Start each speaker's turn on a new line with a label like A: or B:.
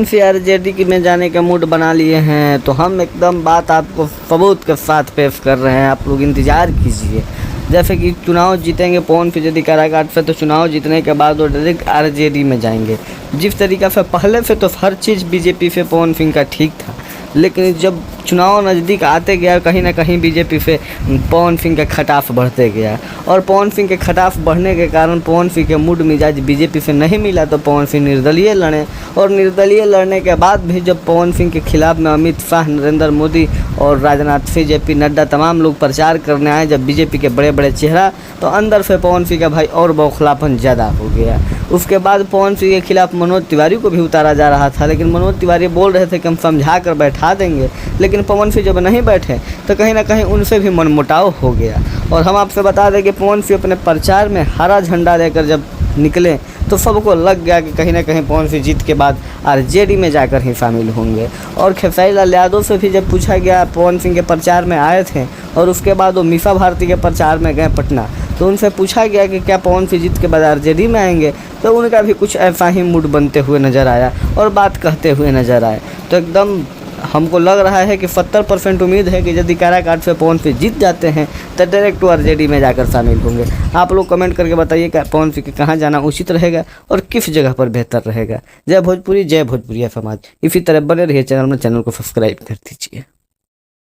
A: से आरजेडी की में जाने का मूड बना लिए हैं, तो हम एकदम बात आपको सबूत के साथ पेश कर रहे हैं, आप लोग इंतज़ार कीजिए। जैसे कि चुनाव जीतेंगे पवन सिंह यदि काराकाट से, तो चुनाव जीतने के बाद वो डायरेक्ट आरजेडी में जाएंगे। जिस तरीक़ा से पहले से तो हर चीज़ बीजेपी से पवन सिंह का ठीक था, लेकिन जब चुनाव नज़दीक आते गया कहीं ना कहीं बीजेपी से पवन सिंह का खटाफ बढ़ते गया, और पवन सिंह के खटाफ बढ़ने के कारण पवन सिंह के मूड मिजाज बीजेपी से नहीं मिला, तो पवन सिंह निर्दलीय लड़े। और निर्दलीय लड़ने के बाद भी जब पवन सिंह के खिलाफ में अमित शाह, नरेंद्र मोदी और राजनाथ सिंह, जेपी नड्डा तमाम लोग प्रचार करने आए, जब बीजेपी के बड़े बड़े चेहरा, तो अंदर से पवन सिंह का भाई और बौखलापन ज़्यादा हो गया। उसके बाद पवन सिंह के खिलाफ मनोज तिवारी को भी उतारा जा रहा था, लेकिन मनोज तिवारी बोल रहे थे कि हम समझा कर बैठा देंगे, लेकिन पवन सिंह जब नहीं बैठे तो कहीं ना कहीं उनसे भी मनमुटाव हो गया। और हम आपसे बता दें कि पवन सिंह अपने प्रचार में हरा झंडा लेकर जब निकले तो सबको लग गया कि कहीं ना कहीं पवन सिंह जीत के बाद आरजेडी में जाकर ही शामिल होंगे। और खेसारी लाल यादव से भी जब पूछा गया, पवन सिंह के प्रचार में आए थे और उसके बाद वो मीसा भारती के प्रचार में गए पटना, तो उनसे पूछा गया कि क्या पवन सिंह जीत के बाद आरजेडी में आएंगे, तो उनका भी कुछ ऐसा ही मूड बनते हुए नज़र आया और बात कहते हुए नज़र आए। तो एकदम हमको लग रहा है कि 70% उम्मीद है कि यदि काराकाट से पवन सिंह जीत जाते हैं तो डायरेक्ट आरजेडी में जाकर शामिल होंगे। आप लोग कमेंट करके बताइए कि पवन सिंह के कहाँ जाना उचित रहेगा और किस जगह पर बेहतर रहेगा। जय भोजपुरी, जय भोजपुरिया समाज। इसी तरह बने रहिए चैनल में, चैनल को सब्सक्राइब कर दीजिए।